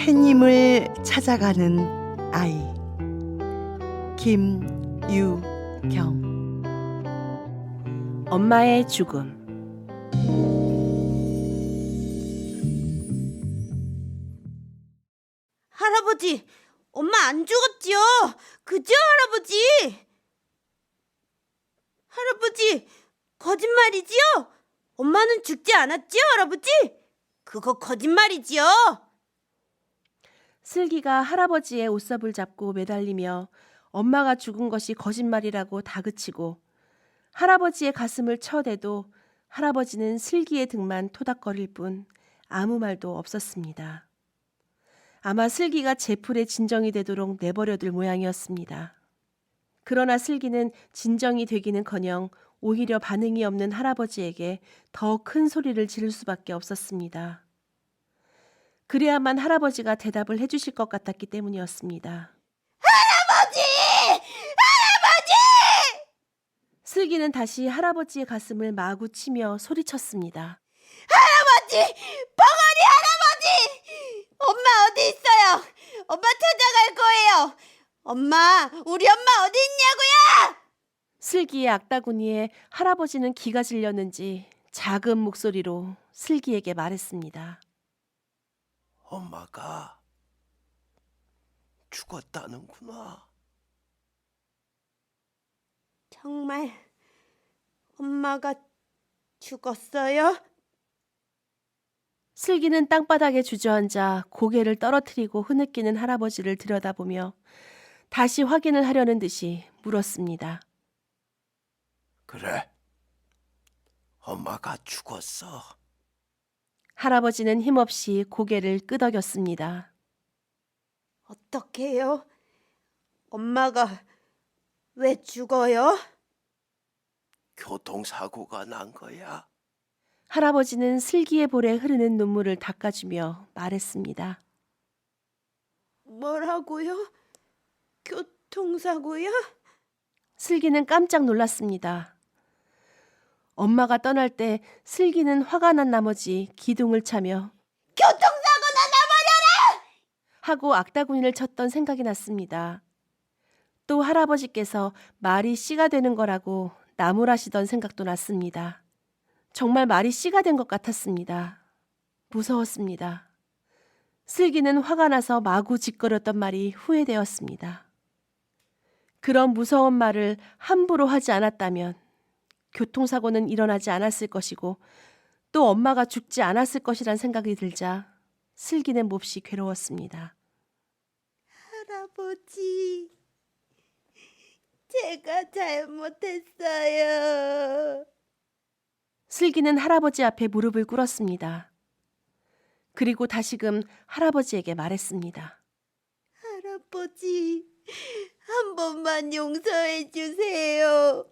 햇님을 찾아가는 아이. 김유경. 엄마의 죽음. 할아버지, 엄마 안 죽었지요? 그죠, 할아버지? 할아버지, 거짓말이지요? 엄마는 죽지 않았지요, 할아버지? 그거 거짓말이지요? 슬기가 할아버지의 옷삽을 잡고 매달리며 엄마가 죽은 것이 거짓말이라고 다그치고 할아버지의 가슴을 쳐대도 할아버지는 슬기의 등만 토닥거릴 뿐 아무 말도 없었습니다. 아마 슬기가 제풀에 진정이 되도록 내버려둘 모양이었습니다. 그러나 슬기는 진정이 되기는커녕 오히려 반응이 없는 할아버지에게 더 큰 소리를 지를 수밖에 없었습니다. 그래야만 할아버지가 대답을 해주실 것 같았기 때문이었습니다. 할아버지! 할아버지! 슬기는 다시 할아버지의 가슴을 마구 치며 소리쳤습니다. 할아버지! 벙어리 할아버지! 엄마 어디 있어요? 엄마 찾아갈 거예요. 엄마, 우리 엄마 어디 있냐고요? 슬기의 악다구니에 할아버지는 기가 질렸는지 작은 목소리로 슬기에게 말했습니다. 엄마가 죽었다는구나. 정말 엄마가 죽었어요? 슬기는 땅바닥에 주저앉아 고개를 떨어뜨리고 흐느끼는 할아버지를 들여다보며 다시 확인을 하려는 듯이 물었습니다. 그래, 엄마가 죽었어. 할아버지는 힘없이 고개를 끄덕였습니다. 어떡해요? 엄마가 왜 죽어요? 교통사고가 난 거야. 할아버지는 슬기의 볼에 흐르는 눈물을 닦아주며 말했습니다. 뭐라고요? 교통사고요? 슬기는 깜짝 놀랐습니다. 엄마가 떠날 때 슬기는 화가 난 나머지 기둥을 차며 교통사고나 나버려라! 하고 악다구니를 쳤던 생각이 났습니다. 또 할아버지께서 말이 씨가 되는 거라고 나무라시던 생각도 났습니다. 정말 말이 씨가 된 것 같았습니다. 무서웠습니다. 슬기는 화가 나서 마구 짓거렸던 말이 후회되었습니다. 그런 무서운 말을 함부로 하지 않았다면 교통사고는 일어나지 않았을 것이고 또 엄마가 죽지 않았을 것이란 생각이 들자 슬기는 몹시 괴로웠습니다. 할아버지, 제가 잘못했어요. 슬기는 할아버지 앞에 무릎을 꿇었습니다. 그리고 다시금 할아버지에게 말했습니다. 할아버지, 한 번만 용서해 주세요.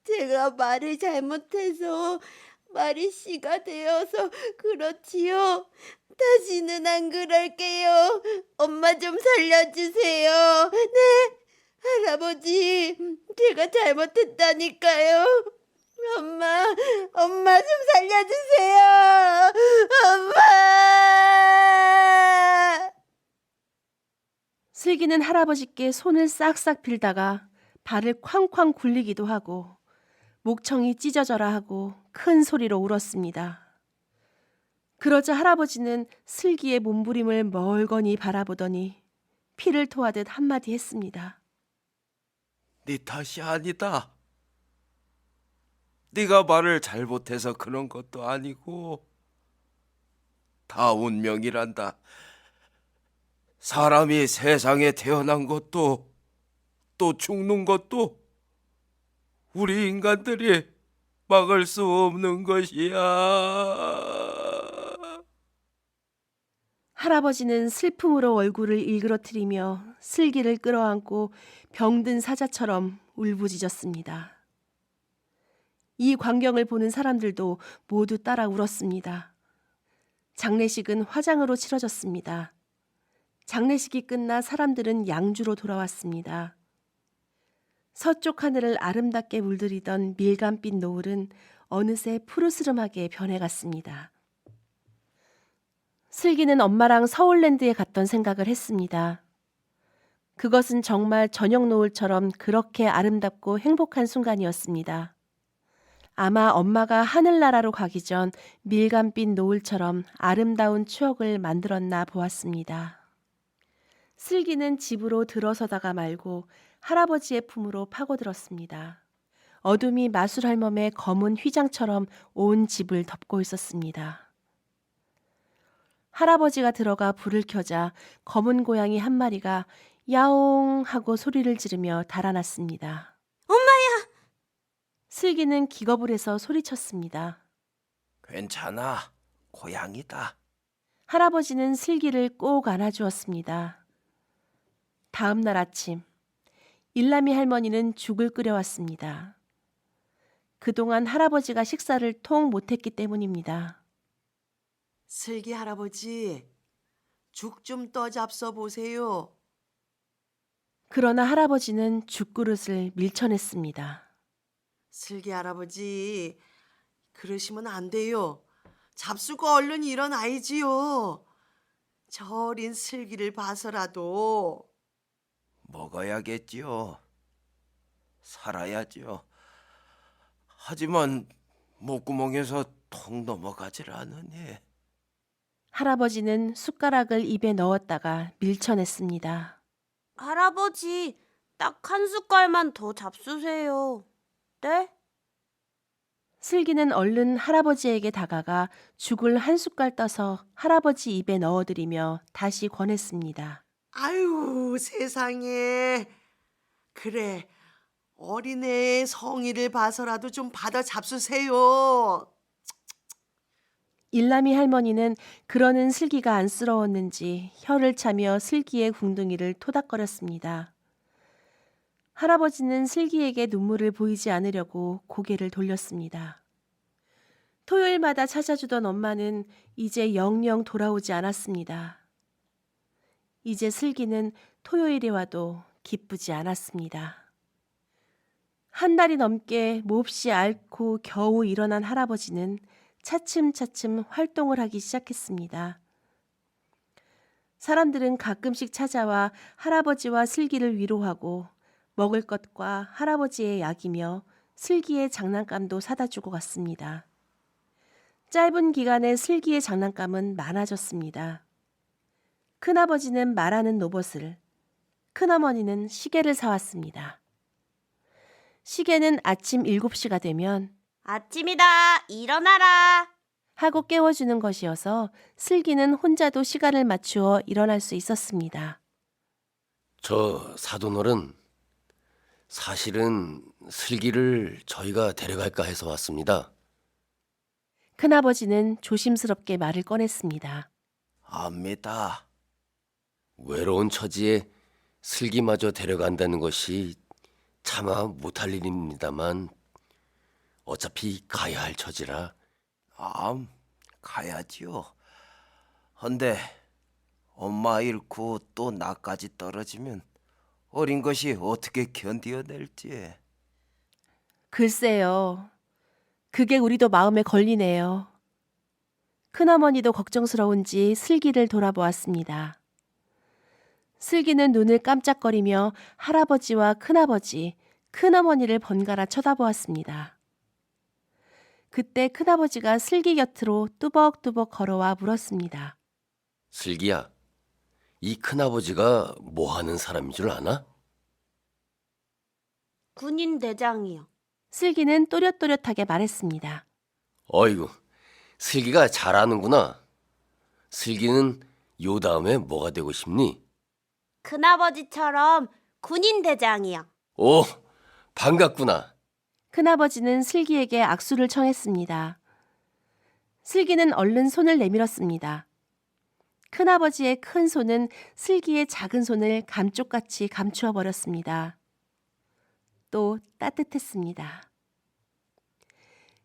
제가 말을 잘못해서 말이 씨가 되어서 그렇지요. 다시는 안 그럴게요. 엄마 좀 살려주세요. 네, 할아버지, 제가 잘못했다니까요. 엄마 좀 살려주세요. 엄마! 슬기는 할아버지께 손을 싹싹 빌다가 발을 쾅쾅 굴리기도 하고 목청이 찢어져라 하고 큰 소리로 울었습니다. 그러자 할아버지는 슬기의 몸부림을 멀거니 바라보더니 피를 토하듯 한마디 했습니다. 네 탓이 아니다. 네가 말을 잘못해서 그런 것도 아니고 다 운명이란다. 사람이 세상에 태어난 것도 또 죽는 것도 우리 인간들이 막을 수 없는 것이야. 할아버지는 슬픔으로 얼굴을 일그러뜨리며 슬기를 끌어안고 병든 사자처럼 울부짖었습니다. 이 광경을 보는 사람들도 모두 따라 울었습니다. 장례식은 화장으로 치러졌습니다. 장례식이 끝나 사람들은 양주로 돌아왔습니다. 서쪽 하늘을 아름답게 물들이던 밀감빛 노을은 어느새 푸르스름하게 변해갔습니다. 슬기는 엄마랑 서울랜드에 갔던 생각을 했습니다. 그것은 정말 저녁 노을처럼 그렇게 아름답고 행복한 순간이었습니다. 아마 엄마가 하늘나라로 가기 전 밀감빛 노을처럼 아름다운 추억을 만들었나 보았습니다. 슬기는 집으로 들어서다가 말고 할아버지의 품으로 파고들었습니다. 어둠이 마술할멈의 검은 휘장처럼 온 집을 덮고 있었습니다. 할아버지가 들어가 불을 켜자 검은 고양이 한 마리가 야옹 하고 소리를 지르며 달아났습니다. 엄마야! 슬기는 기겁을 해서 소리쳤습니다. 괜찮아. 고양이다. 할아버지는 슬기를 꼭 안아주었습니다. 다음 날 아침, 일남이 할머니는 죽을 끓여왔습니다. 그동안 할아버지가 식사를 통 못했기 때문입니다. 슬기 할아버지, 죽 좀 떠잡숴 보세요. 그러나 할아버지는 죽그릇을 밀쳐냈습니다. 슬기 할아버지, 그러시면 안 돼요. 잡수고 얼른 일어나야지요. 저 어린 슬기를 봐서라도. 먹어야겠지요. 살아야지요. 하지만 목구멍에서 통 넘어가질 않으니. 할아버지는 숟가락을 입에 넣었다가 밀쳐냈습니다. 할아버지, 딱 한 숟갈만 더 잡수세요. 네? 슬기는 얼른 할아버지에게 다가가 죽을 한 숟갈 떠서 할아버지 입에 넣어드리며 다시 권했습니다. 아유, 세상에. 그래, 어린애의 성의를 봐서라도 좀 받아 잡수세요. 일남이 할머니는 그러는 슬기가 안쓰러웠는지 혀를 차며 슬기의 궁둥이를 토닥거렸습니다. 할아버지는 슬기에게 눈물을 보이지 않으려고 고개를 돌렸습니다. 토요일마다 찾아주던 엄마는 이제 영영 돌아오지 않았습니다. 이제 슬기는 토요일이 와도 기쁘지 않았습니다. 한 달이 넘게 몹시 앓고 겨우 일어난 할아버지는 차츰차츰 활동을 하기 시작했습니다. 사람들은 가끔씩 찾아와 할아버지와 슬기를 위로하고 먹을 것과 할아버지의 약이며 슬기의 장난감도 사다 주고 갔습니다. 짧은 기간에 슬기의 장난감은 많아졌습니다. 큰아버지는 말하는 로봇을, 큰어머니는 시계를 사왔습니다. 시계는 아침 7시가 되면 아침이다. 일어나라. 하고 깨워주는 것이어서 슬기는 혼자도 시간을 맞추어 일어날 수 있었습니다. 저 사돈어른, 사실은 슬기를 저희가 데려갈까 해서 왔습니다. 큰아버지는 조심스럽게 말을 꺼냈습니다. 압니다. 외로운 처지에 슬기마저 데려간다는 것이 차마 못할 일입니다만 어차피 가야 할 처지라. 가야지요. 헌데 엄마 잃고 또 나까지 떨어지면 어린 것이 어떻게 견디어낼지. 글쎄요. 그게 우리도 마음에 걸리네요. 큰어머니도 걱정스러운지 슬기를 돌아보았습니다. 슬기는 눈을 깜짝거리며 할아버지와 큰아버지, 큰어머니를 번갈아 쳐다보았습니다. 그때 큰아버지가 슬기 곁으로 뚜벅뚜벅 걸어와 물었습니다. 슬기야, 이 큰아버지가 뭐 하는 사람인 줄 아나? 군인 대장이요. 슬기는 또렷또렷하게 말했습니다. 어이구, 슬기가 잘하는구나. 슬기는 요 다음에 뭐가 되고 싶니? 큰아버지처럼 군인 대장이요. 오, 반갑구나. 큰아버지는 슬기에게 악수를 청했습니다. 슬기는 얼른 손을 내밀었습니다. 큰아버지의 큰 손은 슬기의 작은 손을 감쪽같이 감추어 버렸습니다. 또 따뜻했습니다.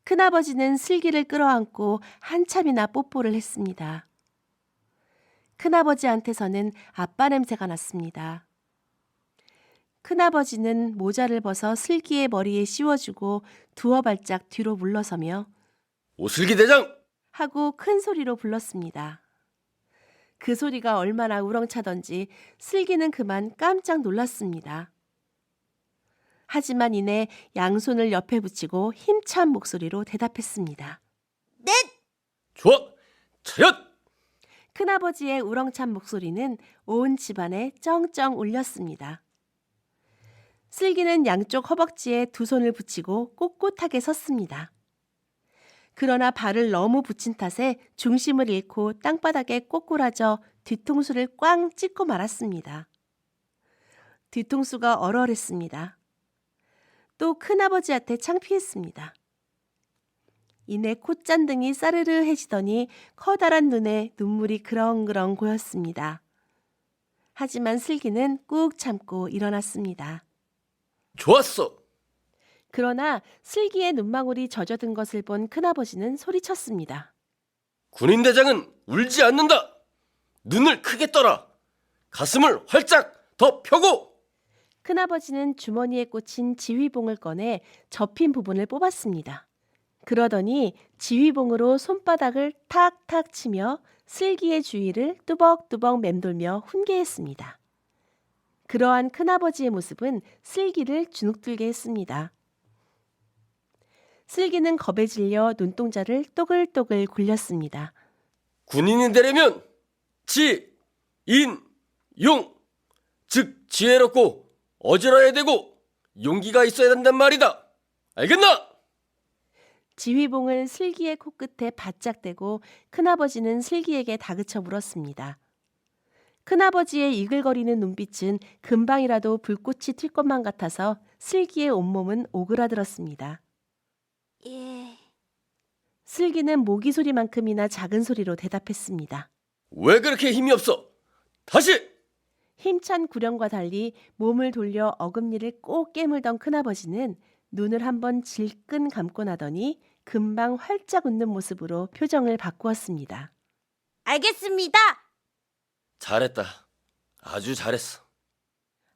큰아버지는 슬기를 끌어안고 한참이나 뽀뽀를 했습니다. 큰아버지한테서는 아빠 냄새가 났습니다. 큰아버지는 모자를 벗어 슬기의 머리에 씌워주고 두어 발짝 뒤로 물러서며 오슬기 대장! 하고 큰 소리로 불렀습니다. 그 소리가 얼마나 우렁차던지 슬기는 그만 깜짝 놀랐습니다. 하지만 이내 양손을 옆에 붙이고 힘찬 목소리로 대답했습니다. 네, 좋아, 차렷! 큰아버지의 우렁찬 목소리는 온 집안에 쩡쩡 울렸습니다. 슬기는 양쪽 허벅지에 두 손을 붙이고 꼿꼿하게 섰습니다. 그러나 발을 너무 붙인 탓에 중심을 잃고 땅바닥에 꼬꾸라져 뒤통수를 꽝 찍고 말았습니다. 뒤통수가 얼얼했습니다. 또 큰아버지한테 창피했습니다. 이내 콧잔등이 싸르르해지더니 커다란 눈에 눈물이 그렁그렁 고였습니다. 하지만 슬기는 꾹 참고 일어났습니다. 좋았어. 그러나 슬기의 눈망울이 젖어든 것을 본 큰아버지는 소리쳤습니다. 군인대장은 울지 않는다. 눈을 크게 떠라. 가슴을 활짝 더 펴고. 큰아버지는 주머니에 꽂힌 지휘봉을 꺼내 접힌 부분을 뽑았습니다. 그러더니 지휘봉으로 손바닥을 탁탁 치며 슬기의 주위를 뚜벅뚜벅 맴돌며 훈계했습니다. 그러한 큰아버지의 모습은 슬기를 주눅들게 했습니다. 슬기는 겁에 질려 눈동자를 또글또글 굴렸습니다. 군인이 되려면 지, 인, 용. 즉 지혜롭고 어지러야 되고 용기가 있어야 된단 말이다. 알겠나? 지휘봉을 슬기의 코끝에 바짝 대고 큰아버지는 슬기에게 다그쳐 물었습니다. 큰아버지의 이글거리는 눈빛은 금방이라도 불꽃이 튈 것만 같아서 슬기의 온몸은 오그라들었습니다. 예. 슬기는 모기 소리만큼이나 작은 소리로 대답했습니다. 왜 그렇게 힘이 없어? 다시! 힘찬 구령과 달리 몸을 돌려 어금니를 꼭 깨물던 큰아버지는 눈을 한번 질끈 감고 나더니 금방 활짝 웃는 모습으로 표정을 바꾸었습니다. 알겠습니다. 잘했다. 아주 잘했어.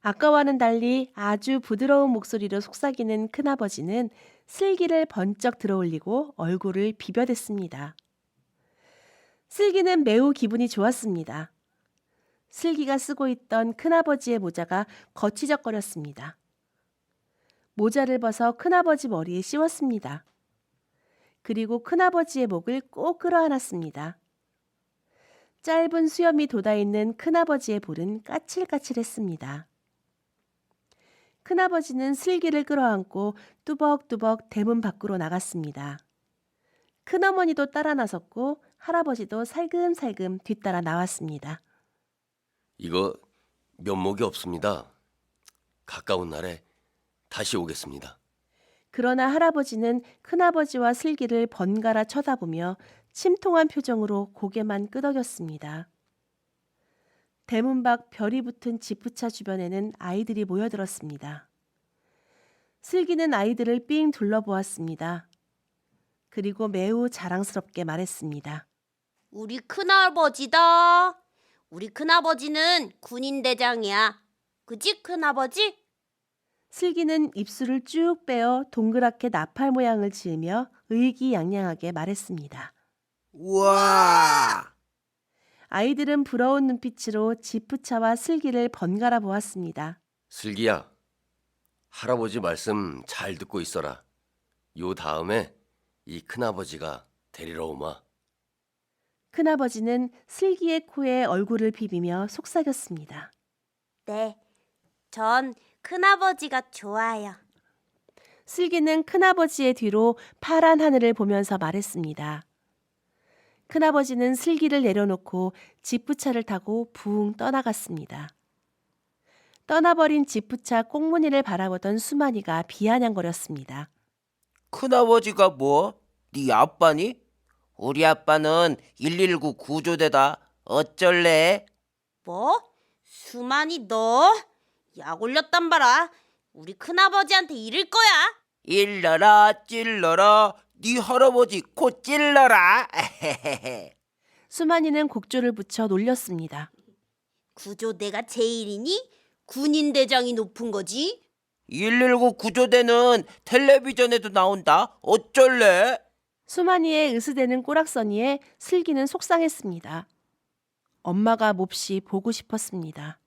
아까와는 달리 아주 부드러운 목소리로 속삭이는 큰아버지는 슬기를 번쩍 들어올리고 얼굴을 비벼댔습니다. 슬기는 매우 기분이 좋았습니다. 슬기가 쓰고 있던 큰아버지의 모자가 거치적거렸습니다. 모자를 벗어 큰아버지 머리에 씌웠습니다. 그리고 큰아버지의 목을 꼭 끌어안았습니다. 짧은 수염이 돋아있는 큰아버지의 볼은 까칠까칠했습니다. 큰아버지는 슬기를 끌어안고 뚜벅뚜벅 대문 밖으로 나갔습니다. 큰어머니도 따라 나섰고 할아버지도 살금살금 뒤따라 나왔습니다. 이거 면목이 없습니다. 가까운 날에 다시 오겠습니다. 그러나 할아버지는 큰아버지와 슬기를 번갈아 쳐다보며 침통한 표정으로 고개만 끄덕였습니다. 대문 밖 별이 붙은 지프차 주변에는 아이들이 모여들었습니다. 슬기는 아이들을 삥 둘러보았습니다. 그리고 매우 자랑스럽게 말했습니다. 우리 큰아버지다. 우리 큰아버지는 군인대장이야. 그지, 큰아버지? 슬기는 입술을 쭉 빼어 동그랗게 나팔 모양을 지으며 의기양양하게 말했습니다. 우와! 아이들은 부러운 눈빛으로 지프차와 슬기를 번갈아 보았습니다. 슬기야, 할아버지 말씀 잘 듣고 있어라. 요 다음에 이 큰아버지가 데리러 오마. 큰아버지는 슬기의 코에 얼굴을 비비며 속삭였습니다. 네, 전 큰아버지가 좋아요. 슬기는 큰아버지의 뒤로 파란 하늘을 보면서 말했습니다. 큰아버지는 슬기를 내려놓고 지프차를 타고 붕 떠나갔습니다. 떠나버린 지프차 꽁무니를 바라보던 수만이가 비아냥거렸습니다. 큰아버지가 뭐? 네 아빠니? 우리 아빠는 119 구조대다. 어쩔래? 뭐? 수만이 너? 약 올렸단 봐라. 우리 큰아버지한테 이를 거야. 일러라 찔러라 네 할아버지 코 찔러라. 수만이는 곡조를 붙여 놀렸습니다. 구조대가 제일이니? 군인대장이 높은 거지? 119 구조대는 텔레비전에도 나온다. 어쩔래? 수만이의 으스대는 꼬락서니에 슬기는 속상했습니다. 엄마가 몹시 보고 싶었습니다.